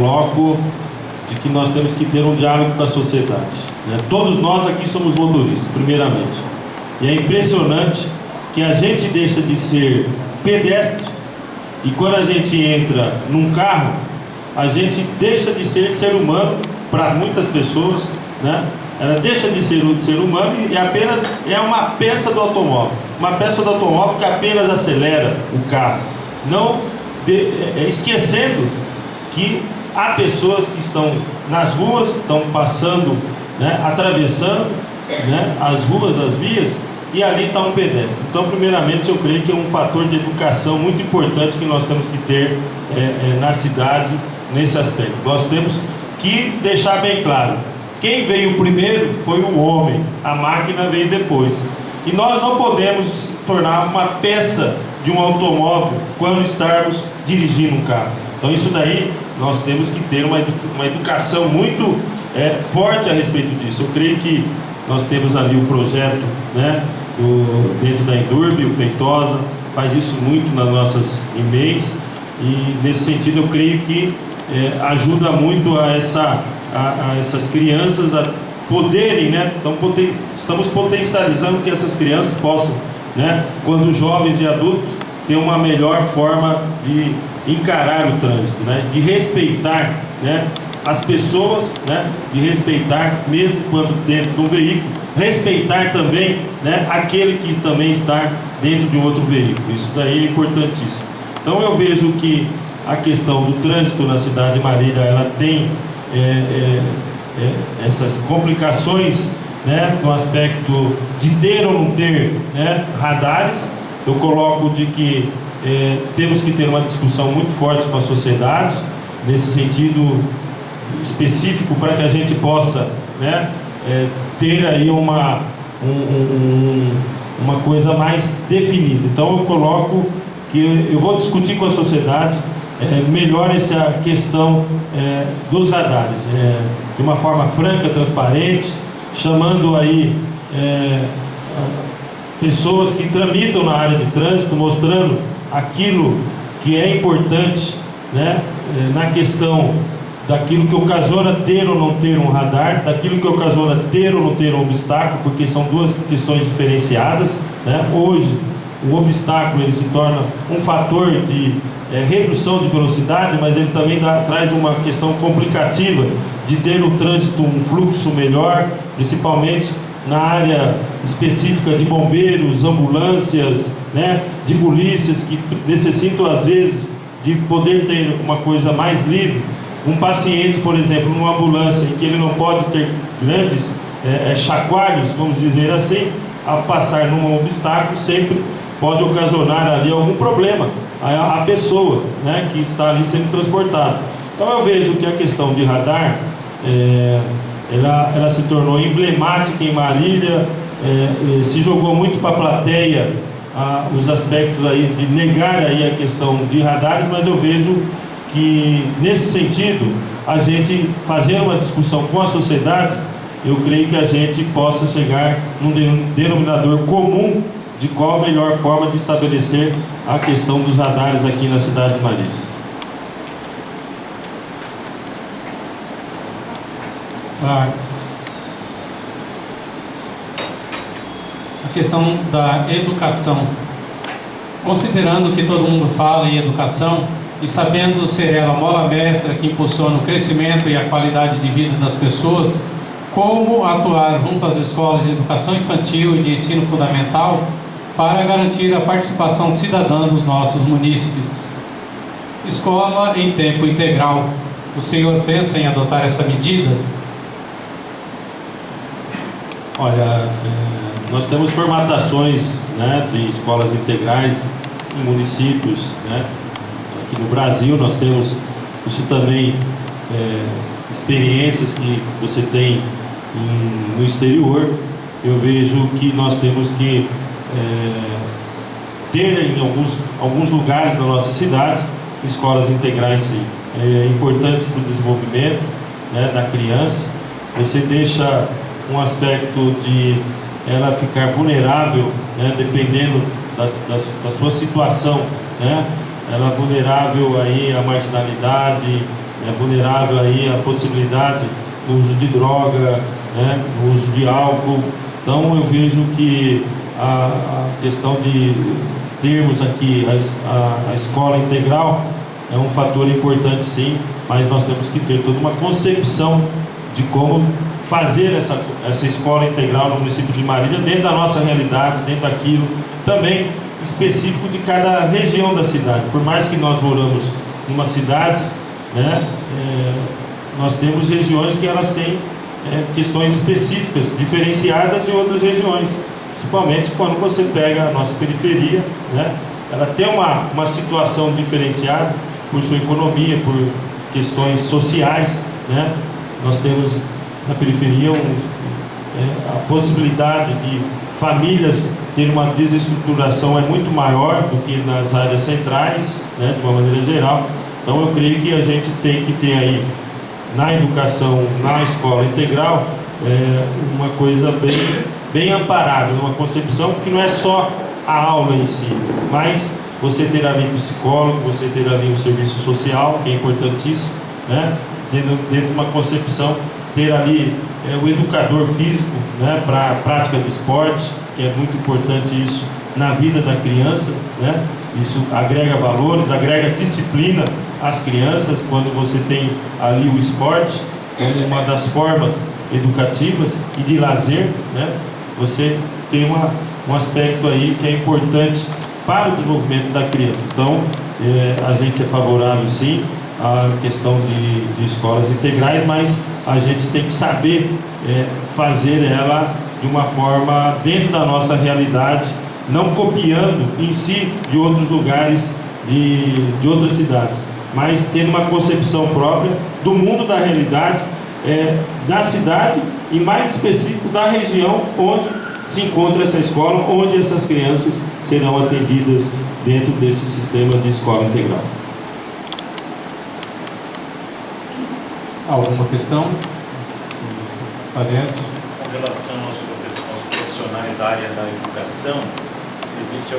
Coloco de que nós temos que ter um diálogo com a sociedade, né? Todos nós aqui somos motoristas, primeiramente. E é impressionante que a gente deixa de ser pedestre e quando a gente entra num carro, a gente deixa de ser ser humano para muitas pessoas, né? Ela deixa de ser um ser humano e apenas é uma peça do automóvel. Uma peça do automóvel que apenas acelera o carro. Não esquecendo que há pessoas que estão nas ruas, estão passando, né, atravessando, né, as ruas, as vias, e ali está um pedestre. Então, primeiramente, eu creio que é um fator de educação muito importante que nós temos que ter na cidade, nesse aspecto. Nós temos que deixar bem claro, quem veio primeiro foi o homem, a máquina veio depois. E nós não podemos tornar uma peça de um automóvel quando estarmos dirigindo um carro. Então isso daí, nós temos que ter uma educação muito forte a respeito disso. Eu creio que nós temos ali o projeto, né, dentro da Endurbe, o Feitosa, faz isso muito nas nossas e-mails, e nesse sentido eu creio que ajuda muito a essas crianças a poderem, né, estamos potencializando que essas crianças possam, né, quando jovens e adultos, ter uma melhor forma de encarar o trânsito, né, de respeitar, né, as pessoas, né, de respeitar mesmo quando dentro do veículo, respeitar também, né, aquele que também está dentro de um outro veículo. Isso daí é importantíssimo. Então eu vejo que a questão do trânsito na cidade de Marília, ela tem essas complicações, né, no aspecto de ter ou não ter, né, radares. Eu coloco de que temos que ter uma discussão muito forte com a sociedade, nesse sentido específico, para que a gente possa, né, ter aí uma coisa mais definida. Então eu coloco que eu vou discutir com a sociedade melhor essa questão dos radares, de uma forma franca, transparente, chamando aí pessoas que tramitam na área de trânsito, mostrando aquilo que é importante, né, na questão daquilo que ocasiona ter ou não ter um radar, daquilo que ocasiona ter ou não ter um obstáculo, porque são duas questões diferenciadas, né? Hoje, o obstáculo ele se torna um fator de redução de velocidade, mas ele também traz uma questão complicativa de ter no trânsito um fluxo melhor, principalmente na área específica de bombeiros, ambulâncias, né, de polícias que necessitam às vezes de poder ter uma coisa mais livre. Um paciente, por exemplo, numa ambulância em que ele não pode ter grandes chacoalhos, vamos dizer assim, ao passar num obstáculo sempre pode ocasionar ali algum problema à pessoa, né, que está ali sendo transportada. Então eu vejo que a questão de radar ela se tornou emblemática em Marília, se jogou muito para a plateia os aspectos aí de negar aí a questão de radares, mas eu vejo que nesse sentido, a gente fazer uma discussão com a sociedade, eu creio que a gente possa chegar num denominador comum de qual a melhor forma de estabelecer a questão dos radares aqui na cidade de Marília. A questão da educação. Considerando que todo mundo fala em educação e sabendo ser ela a mola mestra que impulsiona o crescimento e a qualidade de vida das pessoas, como atuar junto às escolas de educação infantil e de ensino fundamental para garantir a participação cidadã dos nossos munícipes? Escola em tempo integral. O senhor pensa em adotar essa medida? Olha, nós temos formatações, né, de escolas integrais em municípios, né? Aqui no Brasil nós temos isso também, experiências que você tem no exterior. Eu vejo que nós temos que ter em alguns lugares da nossa cidade escolas integrais, sim. É importante para o desenvolvimento, né, da criança. Você deixa um aspecto de ela ficar vulnerável, né, dependendo da sua situação, né? Ela é vulnerável aí à marginalidade, vulnerável aí à possibilidade do uso de droga, né, do uso de álcool. Então eu vejo que a questão de termos aqui a escola integral é um fator importante, sim, mas nós temos que ter toda uma concepção de como fazer essa escola integral no município de Marília, dentro da nossa realidade, dentro daquilo também específico de cada região da cidade. Por mais que nós moramos numa cidade, né, nós temos regiões que elas têm questões específicas, diferenciadas de outras regiões, principalmente quando você pega a nossa periferia, né, ela tem uma situação diferenciada por sua economia, por questões sociais, né. Nós temos na periferia a possibilidade de famílias ter uma desestruturação muito maior do que nas áreas centrais, né, de uma maneira geral. Então eu creio que a gente tem que ter aí na educação, na escola integral, uma coisa bem amparável, uma concepção que não é só a aula em si, mas você ter ali psicólogo, você ter ali um serviço social, que é importantíssimo, né, dentro de uma concepção, ter ali o educador físico, né, para a prática de esporte, que é muito importante isso na vida da criança, né? Isso agrega valores, agrega disciplina às crianças, quando você tem ali o esporte como uma das formas educativas e de lazer, né? Você tem um aspecto aí que é importante para o desenvolvimento da criança. Então, a gente é favorável, sim, à questão de escolas integrais, mas a gente tem que saber fazer ela de uma forma dentro da nossa realidade, não copiando em si de outros lugares, de outras cidades, mas tendo uma concepção própria do mundo da realidade, da cidade e mais específico da região onde se encontra essa escola, onde essas crianças serão atendidas dentro desse sistema de escola integral. Alguma questão? Adentro. Com relação aos profissionais da área da educação, se existe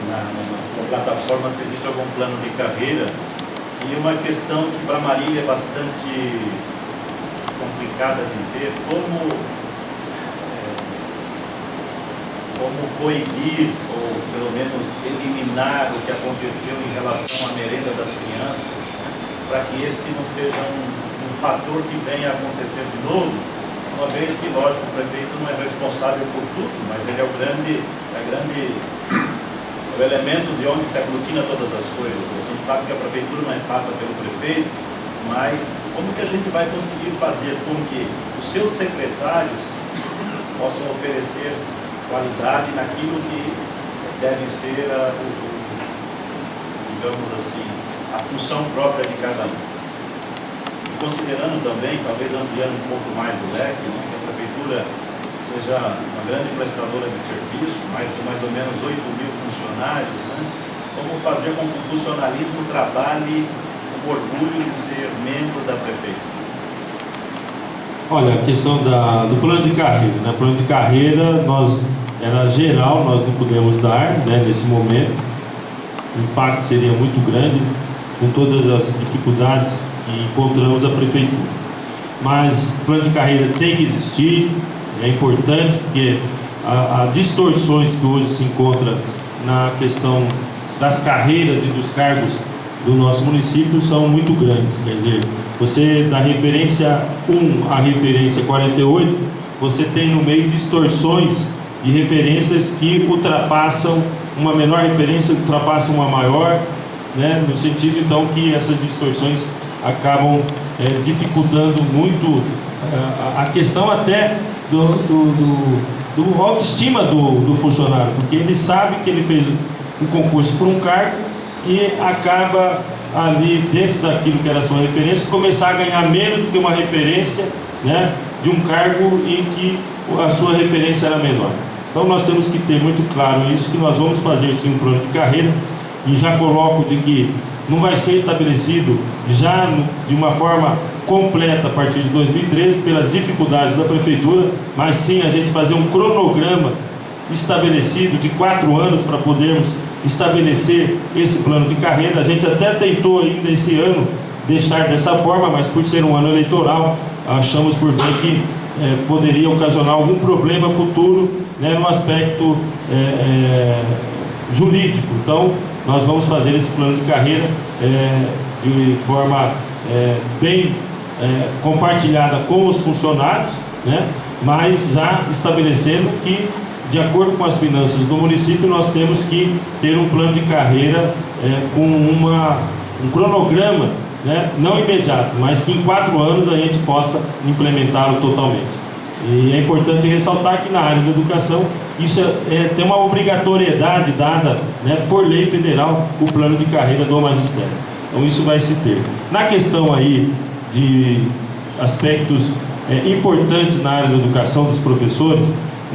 na plataforma, se existe algum plano de carreira, e uma questão que para Marília é bastante complicada dizer, como coibir, ou pelo menos eliminar o que aconteceu em relação à merenda das crianças, para que esse não seja um fator que venha a acontecer de novo, uma vez que, lógico, o prefeito não é responsável por tudo, mas ele é o elemento de onde se aglutina todas as coisas. A gente sabe que a prefeitura não é feita pelo prefeito, mas como que a gente vai conseguir fazer com que os seus secretários possam oferecer qualidade naquilo que deve ser digamos assim, a função própria de cada um? E considerando também, talvez ampliando um pouco mais o leque, né, que a prefeitura seja uma grande prestadora de serviço, mais ou menos 8 mil funcionários, né? Como fazer com que o funcionalismo trabalhe com orgulho de ser membro da prefeitura? Olha, a questão do plano de carreira, né? O plano de carreira, era geral, nós não podemos dar, né, nesse momento. O impacto seria muito grande, com todas as dificuldades que encontramos a prefeitura. Mas o plano de carreira tem que existir, é importante, porque as distorções que hoje se encontra na questão das carreiras e dos cargos do nosso município são muito grandes. Quer dizer, você da referência 1 à referência 48, você tem no meio distorções de referências que ultrapassam uma menor referência, ultrapassam uma maior, né, no sentido então que essas distorções acabam dificultando muito a questão até do autoestima do funcionário, porque ele sabe que ele fez um concurso por um cargo e acaba ali dentro daquilo que era a sua referência, começar a ganhar menos do que uma referência, né, de um cargo em que a sua referência era menor. Então nós temos que ter muito claro isso, que nós vamos fazer sim um plano de carreira, e já coloco de que não vai ser estabelecido já de uma forma completa a partir de 2013, pelas dificuldades da prefeitura, mas sim a gente fazer um cronograma estabelecido de 4 anos para podermos estabelecer esse plano de carreira. A gente até tentou ainda esse ano deixar dessa forma, mas por ser um ano eleitoral, achamos por bem que poderia ocasionar algum problema futuro, né, no aspecto jurídico. Então, nós vamos fazer esse plano de carreira de forma bem compartilhada com os funcionários, né, mas já estabelecendo que, de acordo com as finanças do município, nós temos que ter um plano de carreira com um cronograma, né, não imediato, mas que em 4 anos a gente possa implementá-lo totalmente. E é importante ressaltar que na área da educação isso tem uma obrigatoriedade dada, né, por lei federal, o plano de carreira do magistério. Então isso vai se ter. Na questão aí de aspectos importantes na área da educação dos professores,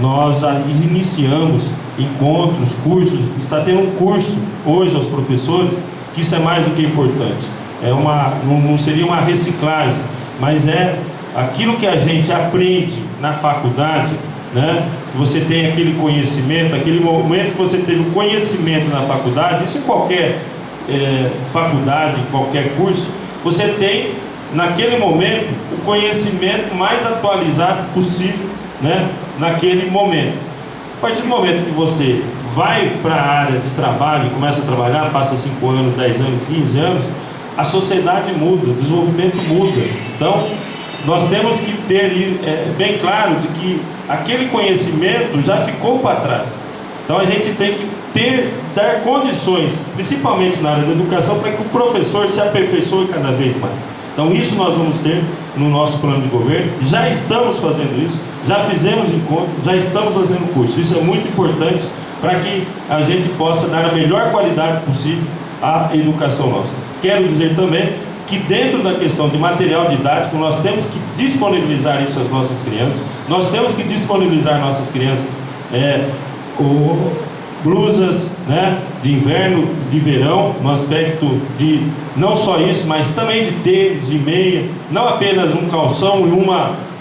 nós já iniciamos encontros, cursos, está tendo um curso hoje aos professores, que isso é mais do que importante. Não seria uma reciclagem, mas é aquilo que a gente aprende na faculdade, né? Você tem aquele conhecimento, aquele momento que você teve o conhecimento na faculdade, isso em qualquer faculdade, qualquer curso, você tem naquele momento o conhecimento mais atualizado possível, né? Naquele momento. A partir do momento que você vai para a área de trabalho, começa a trabalhar, passa 5 anos, 10 anos, 15 anos, a sociedade muda, o desenvolvimento muda. Então, nós temos que ter bem claro de que aquele conhecimento já ficou para trás. Então, a gente tem que dar condições, principalmente na área da educação, para que o professor se aperfeiçoe cada vez mais. Então, isso nós vamos ter no nosso plano de governo. Já estamos fazendo isso, já fizemos encontros, já estamos fazendo curso. Isso é muito importante para que a gente possa dar a melhor qualidade possível à educação nossa. Quero dizer também que dentro da questão de material didático, nós temos que disponibilizar isso às nossas crianças. Nós temos que disponibilizar nossas crianças blusas, né, de inverno, de verão, no aspecto de não só isso, mas também de tênis, de meia, não apenas um calção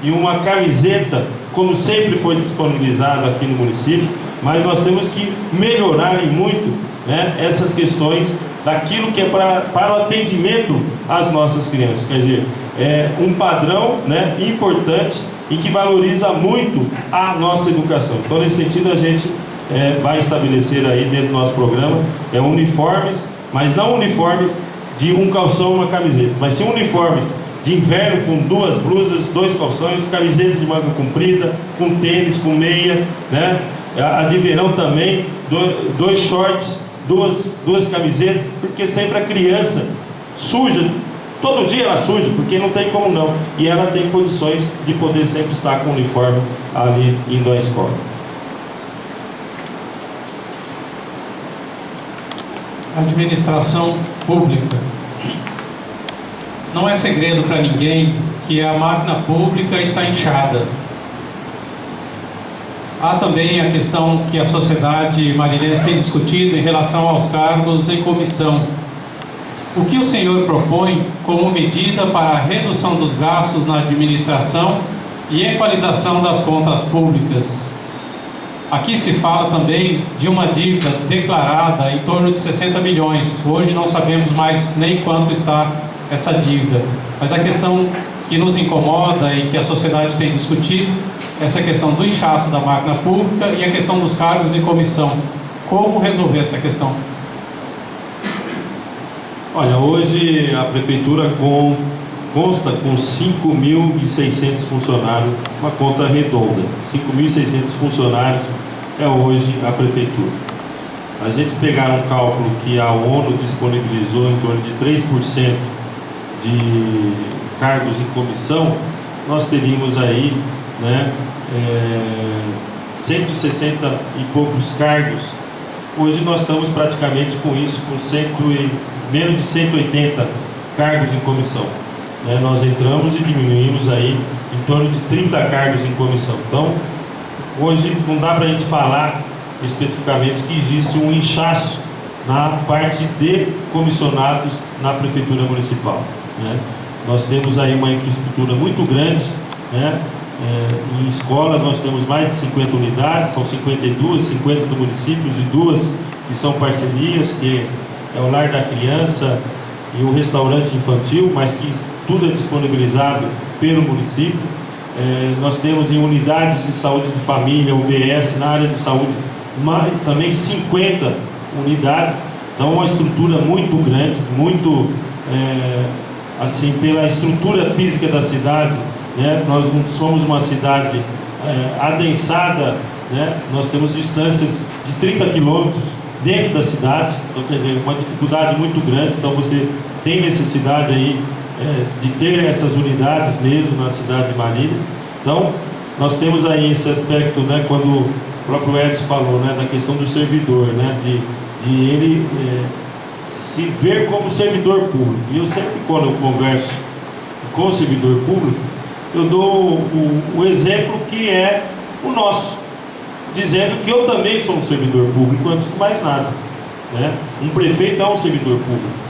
e uma camiseta, como sempre foi disponibilizado aqui no município, mas nós temos que melhorar em muito, né, essas questões daquilo que é para o atendimento às nossas crianças. Quer dizer, é um padrão, né, importante e que valoriza muito a nossa educação. Então, nesse sentido, a gente vai estabelecer aí dentro do nosso programa uniformes, mas não uniforme de um calção e uma camiseta, mas sim uniformes de inverno com 2 blusas, 2 calções, camisetas de manga comprida, com tênis, com meia, né? A de verão também, 2 shorts, 2 camisetas, porque sempre a criança suja, todo dia ela suja, porque não tem como não, e ela tem condições de poder sempre estar com o uniforme ali indo à escola. Administração pública. Não é segredo para ninguém que a máquina pública está inchada. Há também a questão que a sociedade marinense tem discutido em relação aos cargos em comissão. O que o senhor propõe como medida para a redução dos gastos na administração e equalização das contas públicas? Aqui se fala também de uma dívida declarada em torno de 60 milhões. Hoje não sabemos mais nem quanto está essa dívida. Mas a questão que nos incomoda e que a sociedade tem discutido é essa questão do inchaço da máquina pública e a questão dos cargos em comissão. Como resolver essa questão? Olha, hoje a prefeitura consta com 5.600 funcionários, uma conta redonda. 5.600 funcionários é hoje a prefeitura. A gente pegar um cálculo que a ONU disponibilizou em torno de 3% de cargos em comissão, nós teríamos aí, né, 160 e poucos cargos. Hoje nós estamos praticamente com isso, com menos de 180 cargos em comissão. Nós entramos e diminuímos aí em torno de 30 cargos em comissão. Então, hoje não dá para a gente falar especificamente que existe um inchaço na parte de comissionados na Prefeitura Municipal, né? Nós temos aí uma infraestrutura muito grande, né? Em escola nós temos mais de 50 unidades, são 52, 50 do município e 2 que são parcerias, que é o Lar da Criança, e o restaurante infantil, mas que tudo é disponibilizado pelo município. Nós temos em unidades de saúde de família, UBS, na área de saúde, também 50 unidades. Então, uma estrutura muito grande, muito, assim, pela estrutura física da cidade, né? Nós não somos uma cidade adensada, né? Nós temos distâncias de 30 quilômetros dentro da cidade, então, quer dizer, uma dificuldade muito grande. Então, você tem necessidade aí de ter essas unidades mesmo na cidade de Marília. Então, nós temos aí esse aspecto, né, quando o próprio Edson falou, né, da questão do servidor, né, de ele se ver como servidor público. E eu sempre, quando eu converso com o servidor público, eu dou o exemplo que é o nosso, dizendo que eu também sou um servidor público antes de mais nada, né? Um prefeito é um servidor público,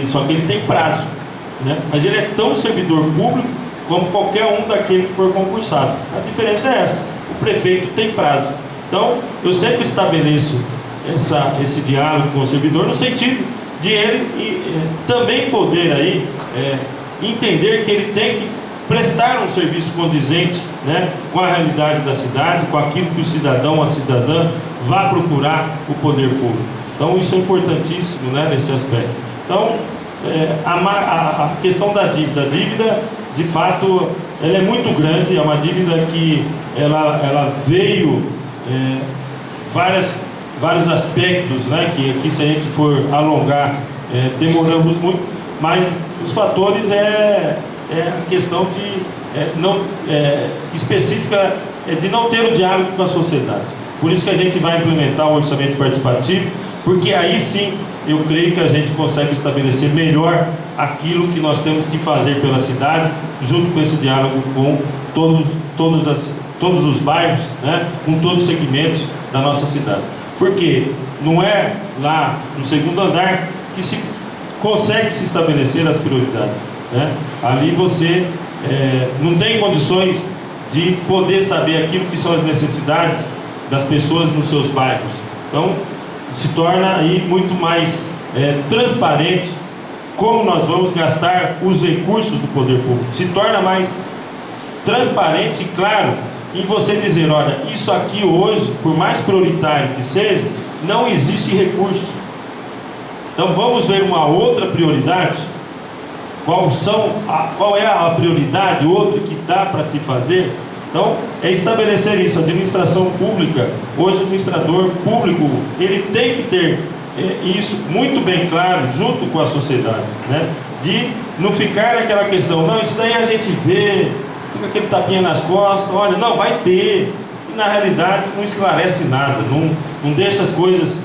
só que ele tem prazo, né? Mas ele é tão servidor público como qualquer um daquele que for concursado. A diferença é essa: o prefeito tem prazo. Então, eu sempre estabeleço esse diálogo com o servidor no sentido de ele também poder aí entender que ele tem que prestar um serviço condizente, né, com a realidade da cidade, com aquilo que o cidadão, a cidadã vá procurar o poder público. Então, isso é importantíssimo, né, nesse aspecto. Então, a questão da dívida, de fato, ela é muito grande. É uma dívida que ela veio vários aspectos, né, que aqui, se a gente for alongar, demoramos muito, mas os fatores a questão específica de não ter o diálogo com a sociedade. Por isso que a gente vai implementar o orçamento participativo, porque aí sim eu creio que a gente consegue estabelecer melhor aquilo que nós temos que fazer pela cidade, junto com esse diálogo com todos os bairros, né, com todos os segmentos da nossa cidade. Porque não é lá no segundo andar que se consegue se estabelecer as prioridades, né? Ali você não tem condições de poder saber aquilo que são as necessidades das pessoas nos seus bairros. Então, se torna aí muito mais transparente como nós vamos gastar os recursos do poder público. Se torna mais transparente e claro em você dizer: olha, isso aqui hoje, por mais prioritário que seja, não existe recurso. Então vamos ver uma outra prioridade. Qual é a prioridade outra que dá para se fazer? Então, é estabelecer isso. A administração pública, hoje o administrador público, ele tem que ter isso muito bem claro junto com a sociedade, né? De não ficar naquela questão: não, isso daí a gente vê, fica aquele tapinha nas costas, olha, não, vai ter. E na realidade não esclarece nada, não deixa as coisas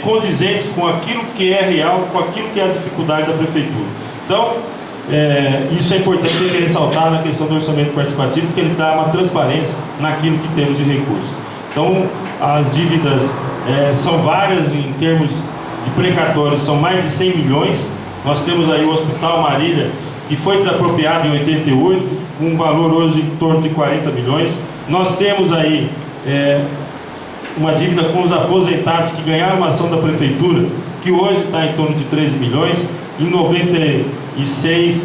condizentes com aquilo que é real, com aquilo que é a dificuldade da prefeitura. Então, isso é importante ressaltar na questão do orçamento participativo, que ele dá uma transparência naquilo que temos de recursos. Então, as dívidas são várias em termos de precatórios, são mais de 100 milhões. Nós temos aí o Hospital Marília, que foi desapropriado em 88, com um valor hoje em torno de 40 milhões. Nós temos aí uma dívida com os aposentados que ganharam uma ação da prefeitura, que hoje está em torno de 13 milhões. Em 96,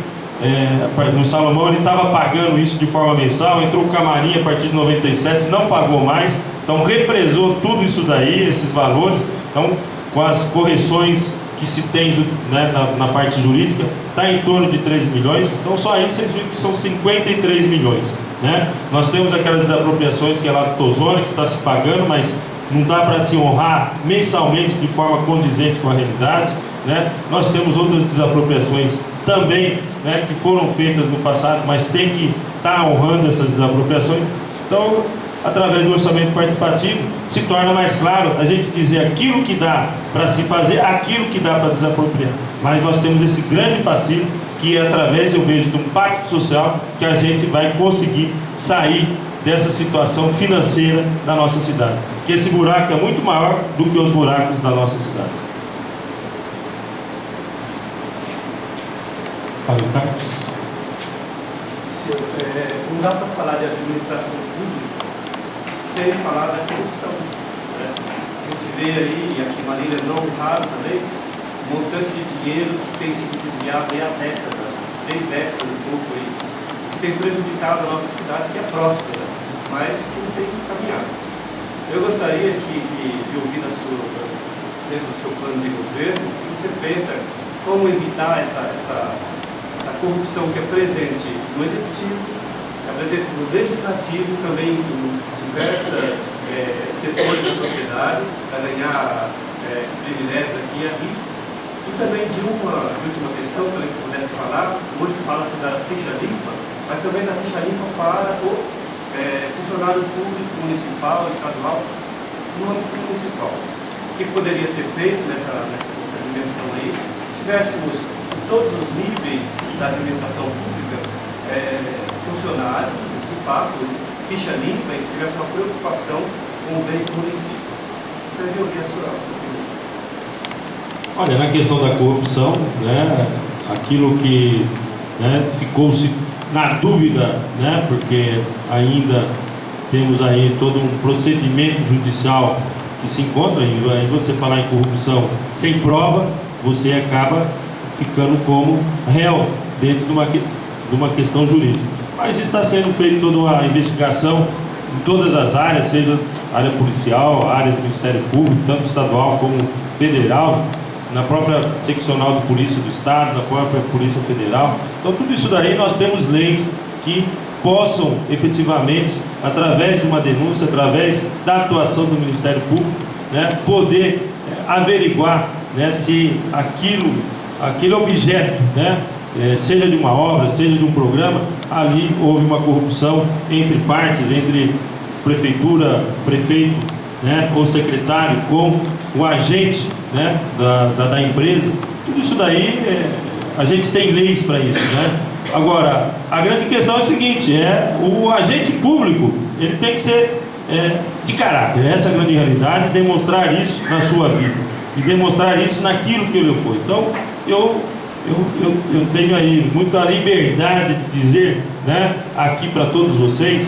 no Salomão, ele estava pagando isso de forma mensal, entrou o Camarim a partir de 97, não pagou mais, então represou tudo isso daí, esses valores. Então, com as correções que se tem, né, na parte jurídica, está em torno de 13 milhões, então só aí vocês viram que são 53 milhões. Né? Nós temos aquelas desapropriações que é lá do Tozônia, que está se pagando, mas não dá para se honrar mensalmente de forma condizente com a realidade. Né? Nós temos outras desapropriações também, né, que foram feitas no passado, mas tem que estar honrando essas desapropriações. Então, através do orçamento participativo, se torna mais claro a gente dizer aquilo que dá para se fazer, aquilo que dá para desapropriar. Mas nós temos esse grande passivo, que é através, eu vejo, de um pacto social, que a gente vai conseguir sair dessa situação financeira da nossa cidade. Porque esse buraco é muito maior do que os buracos da nossa cidade. Fala, Carlos. Não dá para falar de administração pública sem falar da corrupção. Né? A gente vê aí, e aqui em Marília não raro também, montante de dinheiro que tem sido desviado aí há décadas, 3 décadas e pouco aí, que tem prejudicado a nossa cidade, que é próspera, mas que não tem caminhado. Eu gostaria de ouvir dentro do seu plano de governo, o que você pensa, como evitar essa corrupção que é presente no executivo, é presente no legislativo, também em diversos setores da sociedade, para ganhar privilégios aqui e ali. E também de última questão, também que você pudesse falar, hoje fala-se da ficha limpa, mas também da ficha limpa para o funcionário público municipal, estadual, no âmbito municipal. O que poderia ser feito nessa dimensão aí? Tivéssemos todos os níveis da administração pública funcionários, de fato, ficha limpa, e que tivesse uma preocupação com o bem do município. Gostaria de ouvir a sua opinião. Olha, na questão da corrupção, né, aquilo que ficou-se na dúvida, né, porque ainda temos aí todo um procedimento judicial que se encontra, e aí você falar em corrupção sem prova, você acaba ficando como réu dentro de uma questão jurídica. Mas está sendo feita toda uma investigação em todas as áreas, seja área policial, área do Ministério Público, tanto estadual como federal, na própria seccional de polícia do Estado, na própria Polícia Federal. Então, tudo isso daí nós temos leis que possam efetivamente, através de uma denúncia, através da atuação do Ministério Público, né, poder averiguar, né, se aquele objeto, né, seja de uma obra, seja de um programa, ali houve uma corrupção entre partes, entre prefeitura, prefeito, né, ou secretário com o agente, né, da empresa. Tudo isso daí, a gente tem leis para isso, né? Agora, a grande questão é o seguinte, o agente público, ele tem que ser de caráter, essa é a grande realidade, demonstrar isso na sua vida, e demonstrar isso naquilo que ele foi. Então, eu tenho aí muita liberdade de dizer, né, aqui para todos vocês,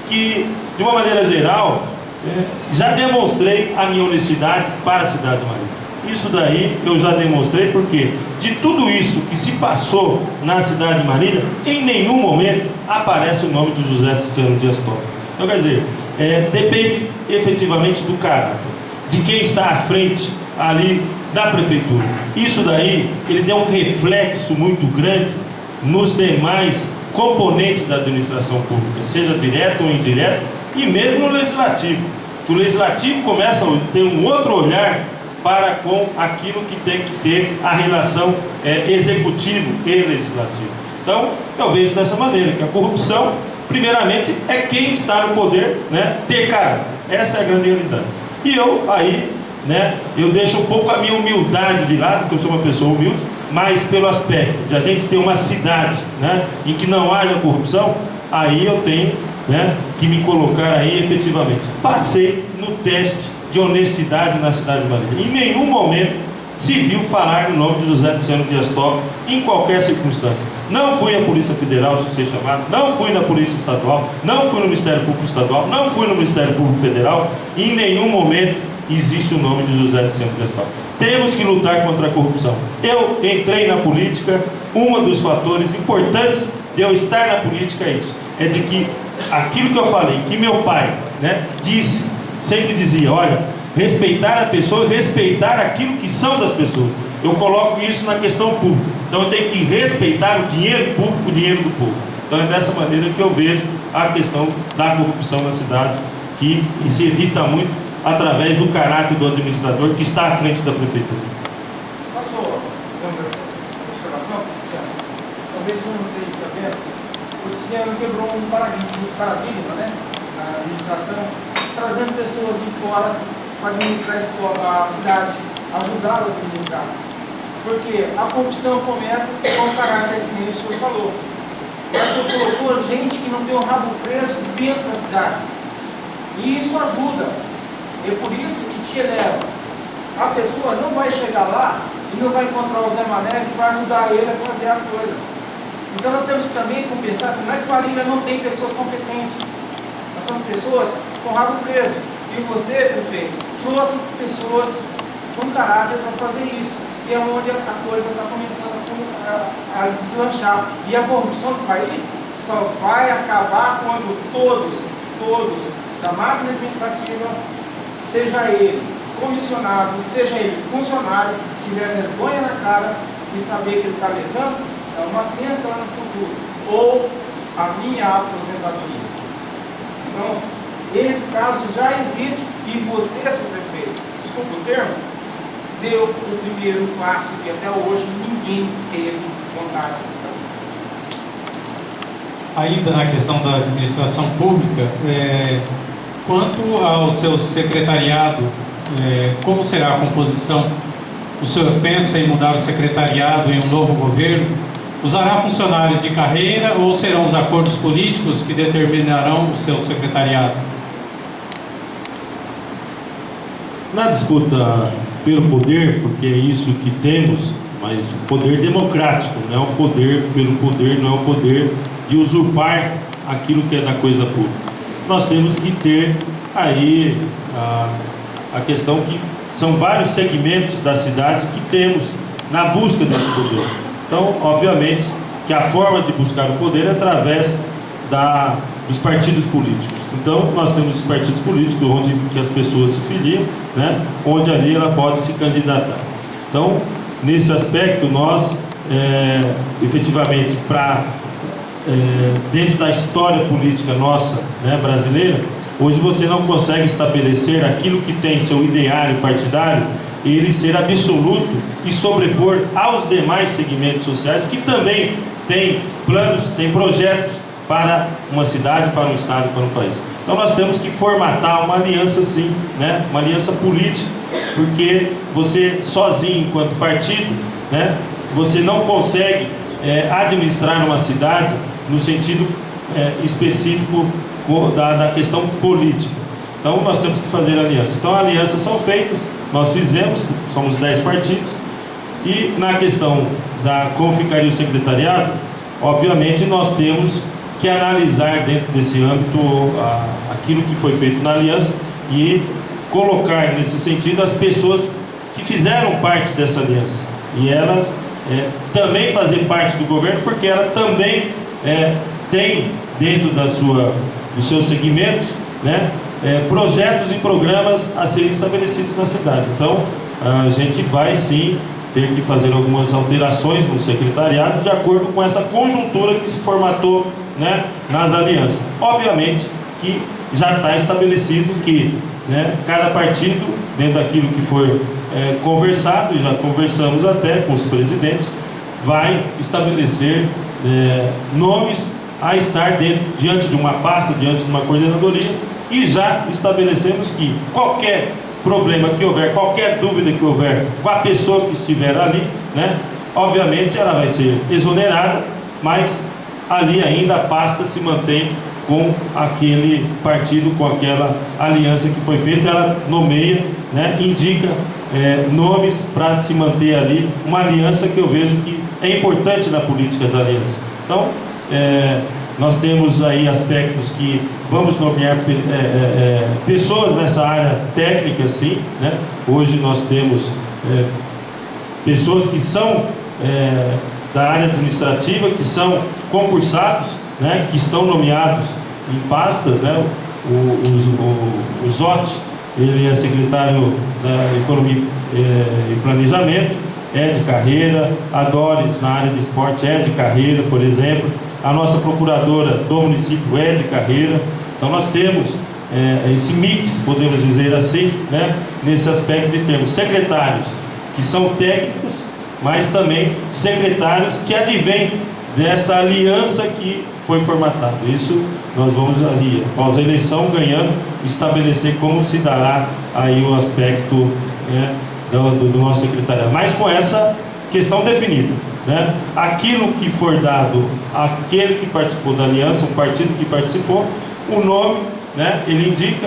que, de uma maneira geral, já demonstrei a minha honestidade para a cidade de Marília. Isso daí eu já demonstrei, porque de tudo isso que se passou na cidade de Marília, em nenhum momento aparece o nome de José Tiziano Dias Toffoli. Então, quer dizer, depende efetivamente do caráter, de quem está à frente ali da prefeitura. Isso daí, ele deu um reflexo muito grande nos demais componentes da administração pública, seja direto ou indireto, e mesmo no legislativo. O legislativo começa a ter um outro olhar para com aquilo que tem que ter a relação executivo e legislativo. Então, eu vejo dessa maneira, que a corrupção, primeiramente, é quem está no poder, né, ter caráter. Essa é a grande realidade. E eu, aí, né, eu deixo um pouco a minha humildade de lado, porque eu sou uma pessoa humilde, mas pelo aspecto de a gente ter uma cidade, né, em que não haja corrupção, aí eu tenho, né, que me colocar aí efetivamente. Passei no teste de honestidade na cidade de Marília. Em nenhum momento se viu falar no nome de José Tiziano Dias Toffoli em qualquer circunstância. Não fui à Polícia Federal, se ser chamado, não fui na Polícia Estadual, não fui no Ministério Público Estadual, não fui no Ministério Público Federal. Em nenhum momento existe o nome de José Tiziano Dias Toffoli. Temos que lutar contra a corrupção. Eu entrei na política, um dos fatores importantes de eu estar na política é isso, é de que aquilo que eu falei, que meu pai, né, sempre dizia, olha, respeitar a pessoa e respeitar aquilo que são das pessoas. Eu coloco isso na questão pública. Então eu tenho que respeitar o dinheiro público, o dinheiro do povo. Então é dessa maneira que eu vejo a questão da corrupção na cidade, que se evita muito através do caráter do administrador que está à frente da prefeitura. Posso fazer uma observação, Tiziano? Talvez eu não esteja sabendo. O Tiziano quebrou um paradigma, né, na administração, trazendo pessoas de fora para administrar a escola, a cidade, ajudar a administrar. Porque a corrupção começa com o caráter que nem o senhor falou. Mas o senhor colocou gente que não tem o rabo preso dentro da cidade. E isso ajuda. É por isso que te eleva. A pessoa não vai chegar lá e não vai encontrar o Zé Mané que vai ajudar ele a fazer a coisa. Então nós temos que também compensar, não é que Marília não tem pessoas competentes. Nós somos pessoas com rabo preso. E você, prefeito, trouxe pessoas com caráter para fazer isso. e é onde a coisa está começando a deslanchar. E a corrupção do país só vai acabar quando todos da máquina administrativa, seja ele comissionado, seja ele funcionário, tiver vergonha na cara e saber que ele está lesando, é uma crença lá no futuro, ou a minha aposentadoria. Então, esse caso já existe e você, seu prefeito, desculpa o termo, deu o primeiro passo que até hoje ninguém teve vontade de fazer. Ainda na questão da administração pública, quanto ao seu secretariado, como será a composição? O senhor pensa em mudar o secretariado em um novo governo? Usará funcionários de carreira ou serão os acordos políticos que determinarão o seu secretariado? Na disputa pelo poder, porque é isso que temos, mas poder democrático, não é o poder pelo poder, não é o poder de usurpar aquilo que é da coisa pública. Nós temos que ter aí a questão que são vários segmentos da cidade que temos na busca desse poder. Então, obviamente, que a forma de buscar o poder é através dos partidos políticos. Então, nós temos os partidos políticos onde que as pessoas se filiam, né? Onde ali ela pode se candidatar. Então, nesse aspecto, nós, efetivamente, dentro da história política nossa, né, brasileira, hoje você não consegue estabelecer aquilo que tem seu ideário partidário e ele ser absoluto e sobrepor aos demais segmentos sociais que também têm planos, têm projetos para uma cidade, para um estado, para um país. Então nós temos que formatar uma aliança sim, né? Uma aliança política, porque você sozinho, enquanto partido, né, você não consegue administrar uma cidade no sentido específico da questão política. Então nós temos que fazer aliança. Então alianças são feitas, nós fizemos, somos 10 partidos, e na questão da como ficaria o secretariado, obviamente nós temos que analisar dentro desse âmbito aquilo que foi feito na aliança e colocar nesse sentido as pessoas que fizeram parte dessa aliança e elas também fazer parte do governo, porque ela também tem dentro dos seus segmentos, né, projetos e programas a serem estabelecidos na cidade. Então a gente vai sim ter que fazer algumas alterações no secretariado de acordo com essa conjuntura que se formatou, né, nas alianças. Obviamente que já está estabelecido que, né, cada partido, dentro daquilo que for conversado, e já conversamos até com os presidentes, vai estabelecer nomes a estar diante de uma pasta, diante de uma coordenadoria, e já estabelecemos que qualquer problema que houver, qualquer dúvida que houver com a pessoa que estiver ali, né, obviamente ela vai ser exonerada, mas ali ainda a pasta se mantém com aquele partido, com aquela aliança que foi feita, ela nomeia, né, indica nomes para se manter ali, uma aliança que eu vejo que é importante na política da aliança. Então, nós temos aí aspectos que vamos nomear pessoas nessa área técnica, sim, né? Hoje nós temos pessoas que são da área administrativa, que são concursados, né? Que estão nomeados em pastas, né? O Zotti, ele é secretário da Economia e Planejamento, é de carreira. A Doris, na área de esporte, é de carreira, por exemplo. A nossa procuradora do município é de carreira. Então nós temos esse mix, podemos dizer assim, né, nesse aspecto de termos secretários que são técnicos, mas também secretários que advêm dessa aliança que foi formatada. Isso nós vamos ali, após a eleição, ganhando, estabelecer como se dará aí o aspecto, né, do nosso secretariado, mas com essa questão definida, né? Aquilo que for dado àquele que participou da aliança, um partido que participou, o nome, né, ele indica,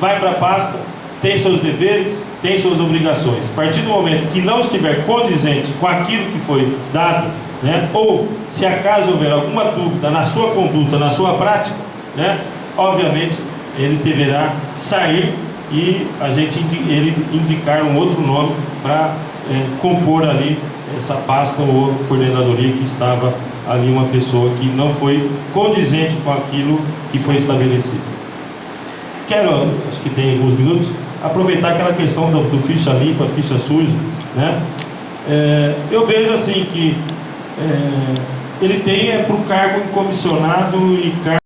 vai para a pasta, tem seus deveres, tem suas obrigações. A partir do momento que não estiver condizente com aquilo que foi dado, né, ou se acaso houver alguma dúvida na sua conduta, na sua prática, né, obviamente ele deverá sair e ele indicar um outro nome para compor ali essa pasta ou coordenadoria que estava ali uma pessoa que não foi condizente com aquilo que foi estabelecido. Quero, acho que tem alguns minutos, aproveitar aquela questão do ficha limpa, ficha suja, né? Eu vejo assim que ele tem para o cargo comissionado e cargo